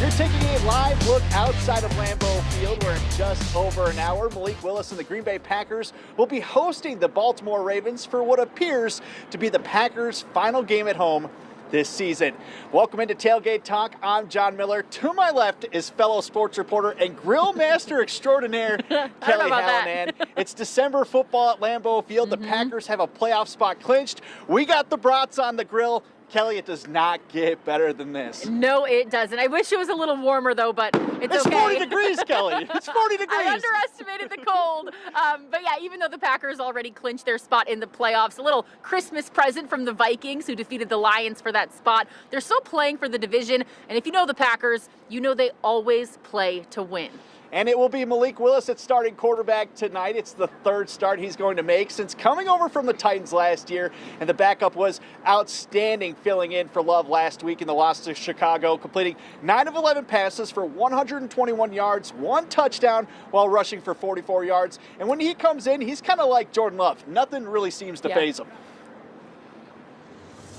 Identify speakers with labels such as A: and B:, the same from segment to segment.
A: You're taking a live look outside of Lambeau Field, where in just over an hour, Malik Willis and the Green Bay Packers will be hosting the Baltimore Ravens for what appears to be the Packers' final game at home this season. Welcome into Tailgate Talk. I'm John Miller. To my left is fellow sports reporter and grill master extraordinaire, Kelly Hallinan. It's December football at Lambeau Field. The Packers have a playoff spot clinched. We got the brats on the grill. Kelly, it does not get better than this.
B: No, it doesn't. I wish it was a little warmer, though, but it's okay.
A: 40 degrees, Kelly. It's 40 degrees.
B: I underestimated the cold. But yeah, even though the Packers already clinched their spot in the playoffs, a little Christmas present from the Vikings, who defeated the Lions for that spot. They're still playing for the division. And if you know the Packers, you know they always play to win.
A: And it will be Malik Willis at starting quarterback tonight. It's the third start he's going to make since coming over from the Titans last year. And the backup was outstanding, filling in for Love last week in the loss to Chicago, completing 9 of 11 passes for 121 yards, 1 touchdown while rushing for 44 yards. And when he comes in, he's kind of like Jordan Love. Nothing really seems to faze him.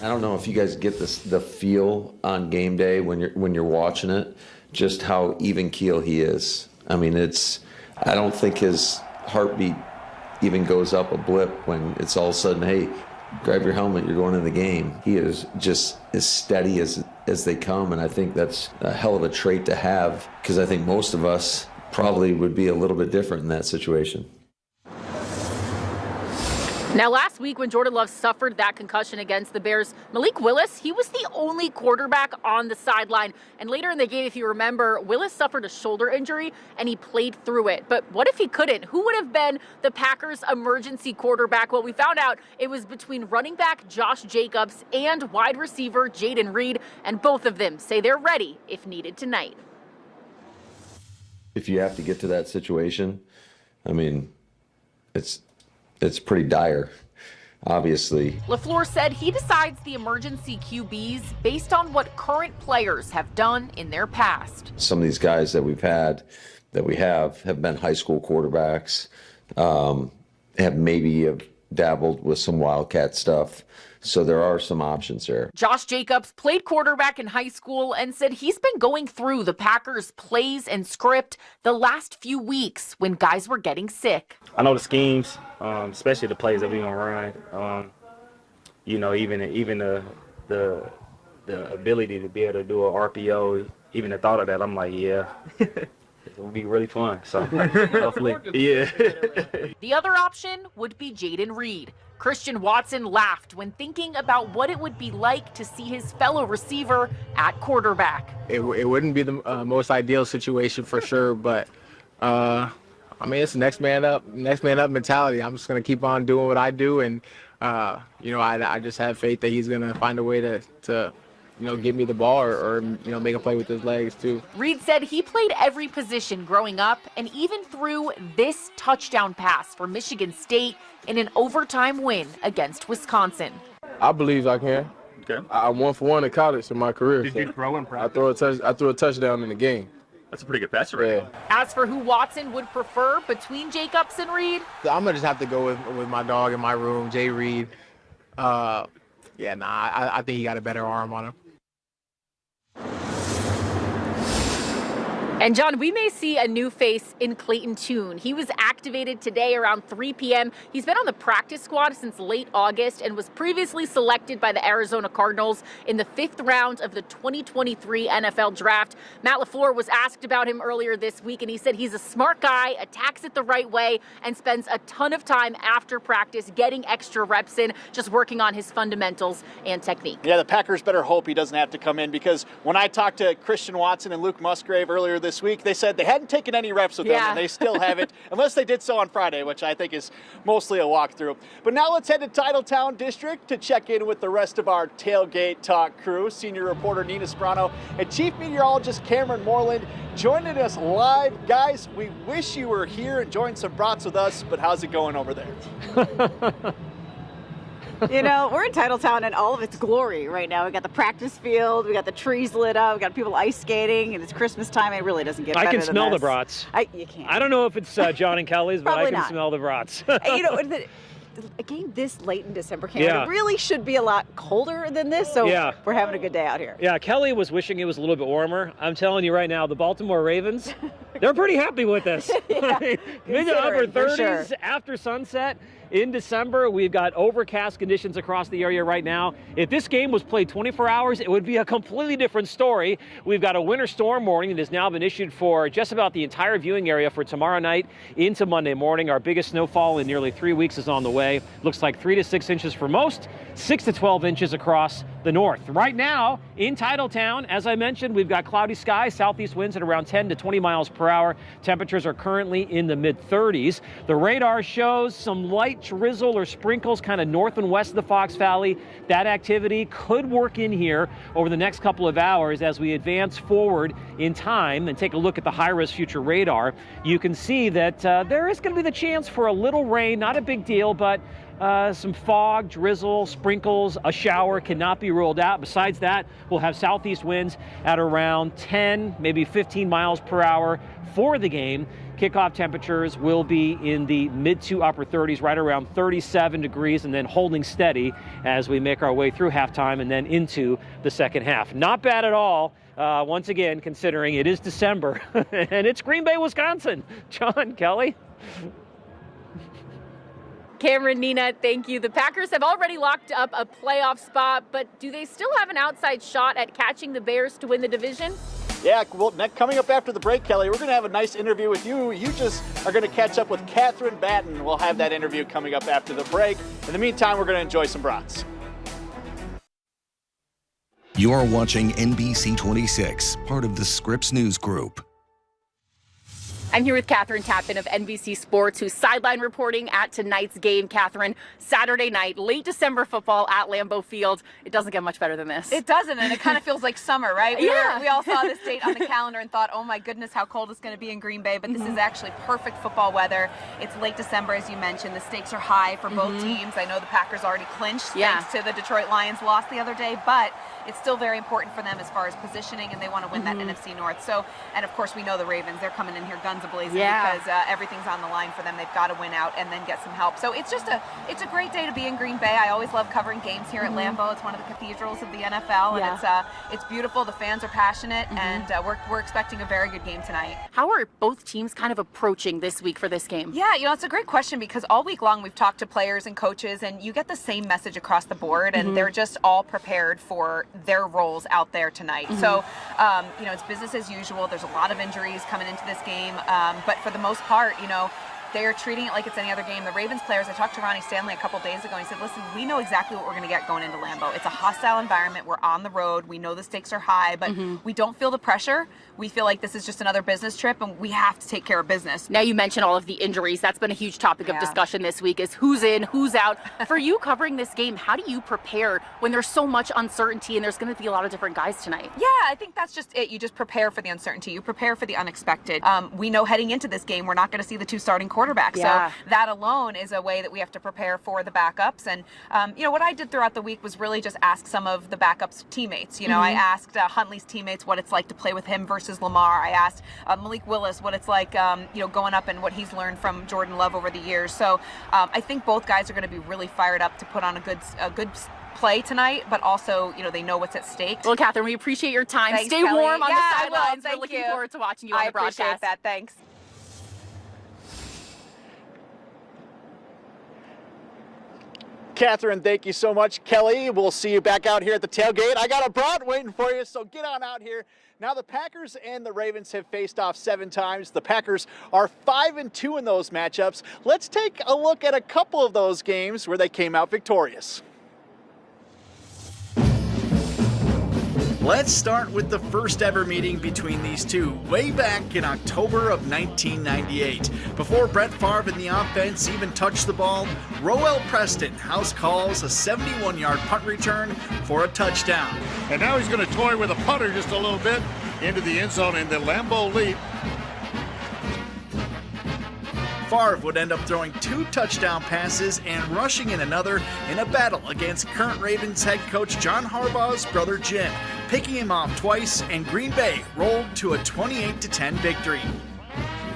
C: I don't know if you guys get the feel on game day when you're watching it, just how even keel he is. I mean, I don't think his heartbeat even goes up a blip when it's all of a sudden, hey, grab your helmet, you're going in the game. He is just as steady as they come, and I think that's a hell of a trait to have, because I think most of us probably would be a little bit different in that situation.
B: Now, last week when Jordan Love suffered that concussion against the Bears, Malik Willis, he was the only quarterback on the sideline. And later in the game, if you remember, Willis suffered a shoulder injury and he played through it. But what if he couldn't? Who would have been the Packers' emergency quarterback? Well, we found out it was between running back Josh Jacobs and wide receiver Jayden Reed, and both of them say they're ready if needed tonight.
C: If you have to get to that situation, I mean, it's pretty dire, obviously. LaFleur
B: said he decides the emergency QBs based on what current players have done in their past.
C: Some of these guys that we have been high school quarterbacks, have dabbled with some Wildcat stuff. So there are some options there.
B: Josh Jacobs played quarterback in high school and said he's been going through the Packers' plays and script the last few weeks when guys were getting sick.
D: I know the schemes, especially the plays that we're going to run. Even the ability to be able to do an RPO, even the thought of that, I'm like, yeah. It will be really fun. So hopefully, yeah.
B: The other option would be Jayden Reed. Christian Watson laughed when thinking about what it would be like to see his fellow receiver at quarterback.
E: It wouldn't be the most ideal situation for sure, but I mean, it's next man up mentality. I'm just gonna keep on doing what I do, and I just have faith that he's gonna find a way to get me the ball or make a play with his legs too.
B: Reed said he played every position growing up and even threw this touchdown pass for Michigan State in an overtime win against Wisconsin.
E: I believe I can.
D: Okay.
E: I 1-for-1 in college in my career.
D: Did you throw in practice?
E: I threw a touchdown in the game.
D: That's a pretty good passer, right?
E: Yeah.
B: As for who Watson would prefer between Jacobs and Reed,
E: I'm gonna just have to go with my dog in my room, Jay Reed. I think he got a better arm on him.
B: And John, we may see a new face in Clayton Tune. He was activated today around 3 p.m. He's been on the practice squad since late August and was previously selected by the Arizona Cardinals in the 5th round of the 2023 NFL Draft. Matt LaFleur was asked about him earlier this week, and he said he's a smart guy, attacks it the right way, and spends a ton of time after practice getting extra reps in, just working on his fundamentals and technique.
A: Yeah, the Packers better hope he doesn't have to come in, because when I talked to Christian Watson and Luke Musgrave earlier this week, they said they hadn't taken any reps with him, and they still haven't, unless they did so on Friday, which I think is mostly a walkthrough. But now let's head to Titletown District to check in with the rest of our Tailgate Talk crew. Senior reporter Nina Sprano and Chief Meteorologist Cameron Moreland joining us live. Guys, we wish you were here enjoying some brats with us, but how's it going over there?
F: You know, we're in Titletown in all of its glory right now. We got the practice field, we got the trees lit up, we got people ice skating, and it's Christmas time. It really doesn't get better than this.
G: I can smell the brats.
F: You can't.
G: I don't know if it's John and Kelly's, but I can smell the brats.
F: You know, a game this late in December, Cameron, it really should be a lot colder than this, so we're having a good day out here.
G: Yeah, Kelly was wishing it was a little bit warmer. I'm telling you right now, the Baltimore Ravens, they're pretty happy with this. Mid to upper 30s after sunset. In December, we've got overcast conditions across the area right now. If this game was played 24 hours, it would be a completely different story. We've got a winter storm warning that has now been issued for just about the entire viewing area for tomorrow night into Monday morning. Our biggest snowfall in nearly 3 weeks is on the way. Looks like 3 to 6 inches for most, 6 to 12 inches across the north. Right now, in Titletown, as I mentioned, we've got cloudy skies, southeast winds at around 10 to 20 miles per hour. Temperatures are currently in the mid-30s. The radar shows some light drizzle or sprinkles kind of north and west of the Fox Valley. That activity could work in here over the next couple of hours as we advance forward in time and take a look at the high-risk future radar. You can see that there is going to be the chance for a little rain, not a big deal, but some fog, drizzle, sprinkles, a shower cannot be ruled out. Besides that, we'll have southeast winds at around 10, maybe 15 miles per hour for the game. Kickoff temperatures will be in the mid to upper 30s, right around 37 degrees, and then holding steady as we make our way through halftime and then into the second half. Not bad at all. Once again, considering it is December and it's Green Bay, Wisconsin. John, Kelly.
B: Cameron, Nina, thank you. The Packers have already locked up a playoff spot, but do they still have an outside shot at catching the Bears to win the division?
A: Yeah, well, coming up after the break, Kelly, we're going to have a nice interview with you. You just are going to catch up with Catherine Batten. We'll have that interview coming up after the break. In the meantime, we're going to enjoy some brats.
H: You're watching NBC 26, part of the Scripps News Group.
B: I'm here with Catherine Tappan of NBC Sports, who's sideline reporting at tonight's game. Catherine, Saturday night, late December football at Lambeau Field. It doesn't get much better than this.
I: It doesn't, and it kind of feels like summer, right? We all saw this date on the calendar and thought, oh my goodness, how cold it's going to be in Green Bay, but this is actually perfect football weather. It's late December, as you mentioned. The stakes are high for both teams. I know the Packers already clinched thanks to the Detroit Lions loss the other day, but it's still very important for them as far as positioning, and they want to win that NFC North. So, and of course, we know the Ravens, they're coming in here guns a-blazing because everything's on the line for them. They've got to win out and then get some help. So it's just it's a great day to be in Green Bay. I always love covering games here at Lambeau. It's one of the cathedrals of the NFL, and it's beautiful. The fans are passionate, and we're expecting a very good game tonight.
B: How are both teams kind of approaching this week for this game?
I: Yeah, it's a great question because all week long we've talked to players and coaches, and you get the same message across the board, and they're just all prepared for their roles out there tonight. So, it's business as usual. There's a lot of injuries coming into this game, but for the most part, they are treating it like it's any other game. The Ravens players, I talked to Ronnie Stanley a couple days ago, and he said, listen, we know exactly what we're going to get going into Lambeau. It's a hostile environment. We're on the road. We know the stakes are high, but we don't feel the pressure. We feel like this is just another business trip, and we have to take care of business.
B: Now, you mentioned all of the injuries. That's been a huge topic of discussion this week, is who's in, who's out. For you covering this game, how do you prepare when there's so much uncertainty and there's going to be a lot of different guys tonight?
I: Yeah, I think that's just it. You just prepare for the uncertainty. You prepare for the unexpected. We know heading into this game, we're not going to see the two starting quarterbacks. So that alone is a way that we have to prepare for the backups. And, what I did throughout the week was really just ask some of the backups' teammates. I asked Huntley's teammates what it's like to play with him versus Lamar. I asked Malik Willis what it's like, going up and what he's learned from Jordan Love over the years. So I think both guys are going to be really fired up to put on a good play tonight, but also, they know what's at stake.
B: Well, Catherine, we appreciate your time.
I: Thanks,
B: Stay
I: Kelly.
B: warm on the sidelines.
I: We're
B: looking forward to watching you on the broadcast.
I: I appreciate that. Thanks.
A: Catherine, thank you so much. Kelly, we'll see you back out here at the tailgate. I got a brat waiting for you, so get on out here. Now, the Packers and the Ravens have faced off 7 times. The Packers are 5-2 in those matchups. Let's take a look at a couple of those games where they came out victorious. Let's start with the first ever meeting between these two, way back in October of 1998. Before Brett Favre and the offense even touched the ball, Roel Preston house calls a 71-yard punt return for a touchdown.
J: And now he's going to toy with a punter just a little bit into the end zone in the Lambeau Leap.
A: Favre would end up throwing 2 touchdown passes and rushing in another in a battle against current Ravens head coach John Harbaugh's brother Jim, picking him off twice, and Green Bay rolled to a 28-10 victory.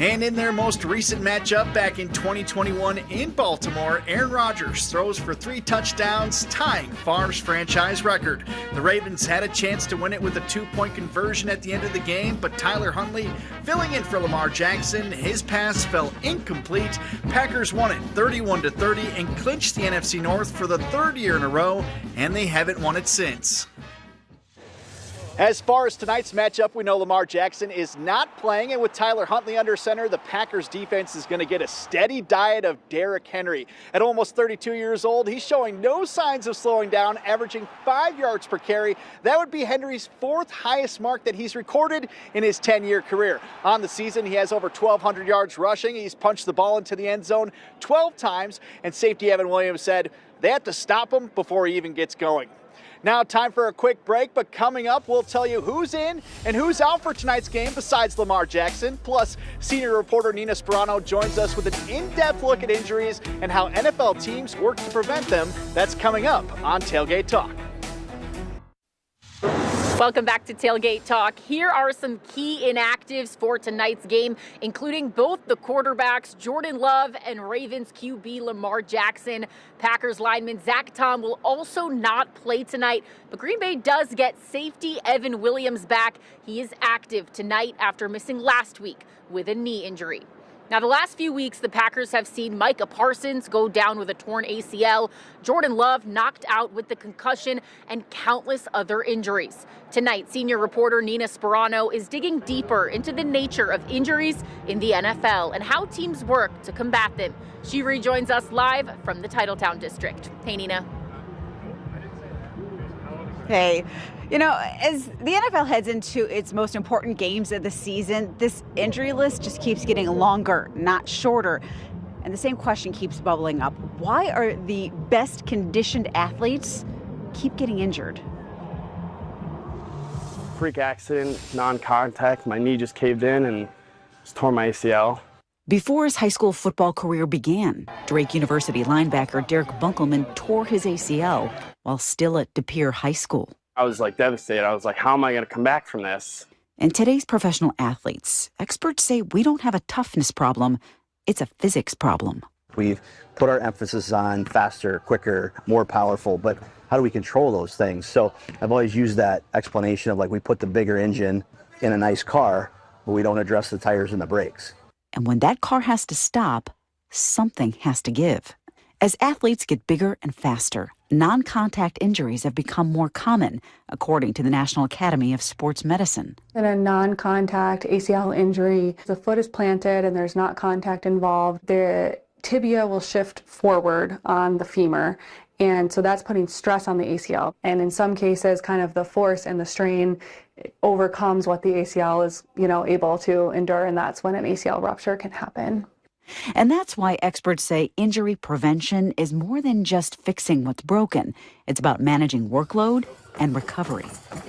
A: And in their most recent matchup back in 2021 in Baltimore, Aaron Rodgers throws for 3 touchdowns, tying Favre's franchise record. The Ravens had a chance to win it with a 2-point conversion at the end of the game, but Tyler Huntley, filling in for Lamar Jackson, his pass fell incomplete. Packers won it 31-30 and clinched the NFC North for the 3rd year in a row, and they haven't won it since. As far as tonight's matchup, we know Lamar Jackson is not playing, and with Tyler Huntley under center, the Packers defense is going to get a steady diet of Derrick Henry. At almost 32 years old, he's showing no signs of slowing down, averaging 5 yards per carry. That would be Henry's 4th highest mark that he's recorded in his 10-year career. On the season, he has over 1,200 yards rushing. He's punched the ball into the end zone 12 times, and safety Evan Williams said they have to stop him before he even gets going. Now time for a quick break, but coming up, we'll tell you who's in and who's out for tonight's game besides Lamar Jackson. Plus, senior reporter Nina Sperano joins us with an in-depth look at injuries and how NFL teams work to prevent them. That's coming up on Tailgate Talk.
B: Welcome back to Tailgate Talk. Here are some key inactives for tonight's game, including both the quarterbacks, Jordan Love and Ravens QB Lamar Jackson. Packers lineman Zach Tom will also not play tonight, but Green Bay does get safety Evan Williams back. He is active tonight after missing last week with a knee injury. Now, the last few weeks, the Packers have seen Micah Parsons go down with a torn ACL, Jordan Love knocked out with the concussion, and countless other injuries. Tonight, senior reporter Nina Sperano is digging deeper into the nature of injuries in the NFL and how teams work to combat them. She rejoins us live from the Titletown District. Hey, Nina.
F: Hey. You know, as the NFL heads into its most important games of the season, this injury list just keeps getting longer, not shorter. And the same question keeps bubbling up. Why are the best conditioned athletes keep getting injured?
K: Freak accident, non-contact. My knee just caved in and just tore my ACL.
L: Before his high school football career began, Drake University linebacker Derek Bunkelman tore his ACL while still at De Pere High School.
K: I was devastated. I was like, how am I going to come back from this?
L: And today's professional athletes, experts say we don't have a toughness problem, it's a physics problem.
M: We've put our emphasis on faster, quicker, more powerful, but how do we control those things? So I've always used that explanation of we put the bigger engine in a nice car, but we don't address the tires and the brakes.
L: And when that car has to stop, something has to give. As athletes get bigger and faster, non-contact injuries have become more common, according to the National Academy of Sports Medicine.
N: In a non-contact ACL injury, the foot is planted and there's not contact involved. The tibia will shift forward on the femur, and so that's putting stress on the ACL. And in some cases, kind of the force and the strain overcomes what the ACL is, able to endure, and that's when an ACL rupture can happen.
L: And that's why experts say injury prevention is more than just fixing what's broken. It's about managing workload and recovery.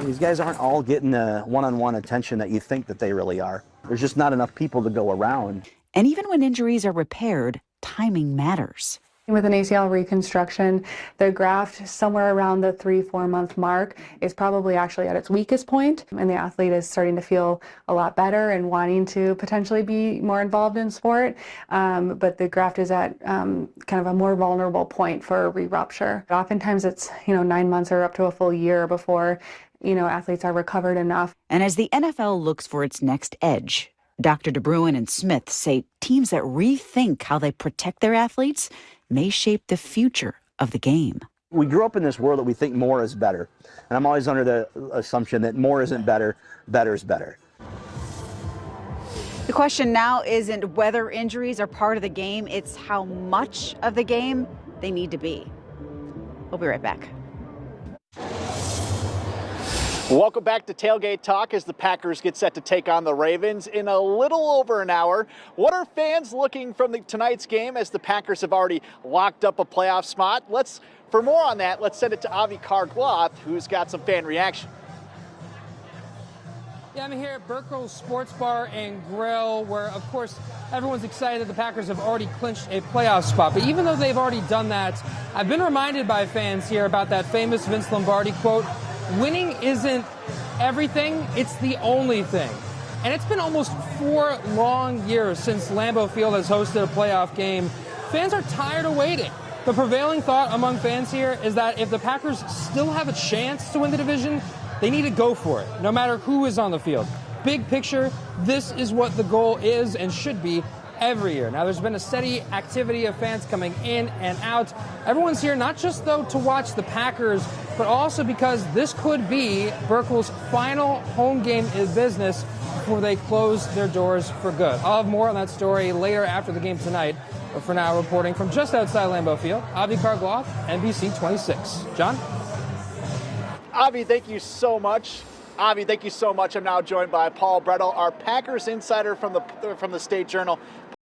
M: These guys aren't all getting the one-on-one attention that you think that they really are. There's just not enough people to go around.
L: And even when injuries are repaired, timing matters.
N: With an ACL reconstruction, the graft somewhere around the 3-4 month mark is probably actually at its weakest point, and the athlete is starting to feel a lot better and wanting to potentially be more involved in sport, but the graft is at kind of a more vulnerable point for re-rupture. Oftentimes it's 9 months or up to a full year before athletes are recovered enough.
L: And as the NFL looks for its next edge, Dr. DeBruin and Smith say teams that rethink how they protect their athletes may shape the future of the game.
M: We grew up in this world that we think more is better. And I'm always under the assumption that more isn't better, better is better.
F: The question now isn't whether injuries are part of the game, it's how much of the game they need to be. We'll be right back.
A: Welcome back to Tailgate Talk as the Packers get set to take on the Ravens in a little over an hour. What are fans looking from tonight's game as the Packers have already locked up a playoff spot? For more on that, let's send it to Avi Cargloth, who's got some fan reaction.
O: Yeah, I'm here at Burkle's Sports Bar and Grill, where, of course, everyone's excited that the Packers have already clinched a playoff spot. But even though they've already done that, I've been reminded by fans here about that famous Vince Lombardi quote, "Winning isn't everything, it's the only thing." And it's been almost 4 long years since Lambeau Field has hosted a playoff game. Fans are tired of waiting. The prevailing thought among fans here is that if the Packers still have a chance to win the division, they need to go for it, no matter who is on the field. Big picture, this is what the goal is and should be every year. Now, there's been a steady activity of fans coming in and out. Everyone's here not just, though, to watch the Packers, but also because this could be Burkle's final home game in business before they close their doors for good. I'll have more on that story later after the game tonight. But for now, reporting from just outside Lambeau Field, Avi Kargloff, NBC 26. John?
A: Avi, thank you so much. I'm now joined by Paul Brettel, our Packers insider from the State Journal.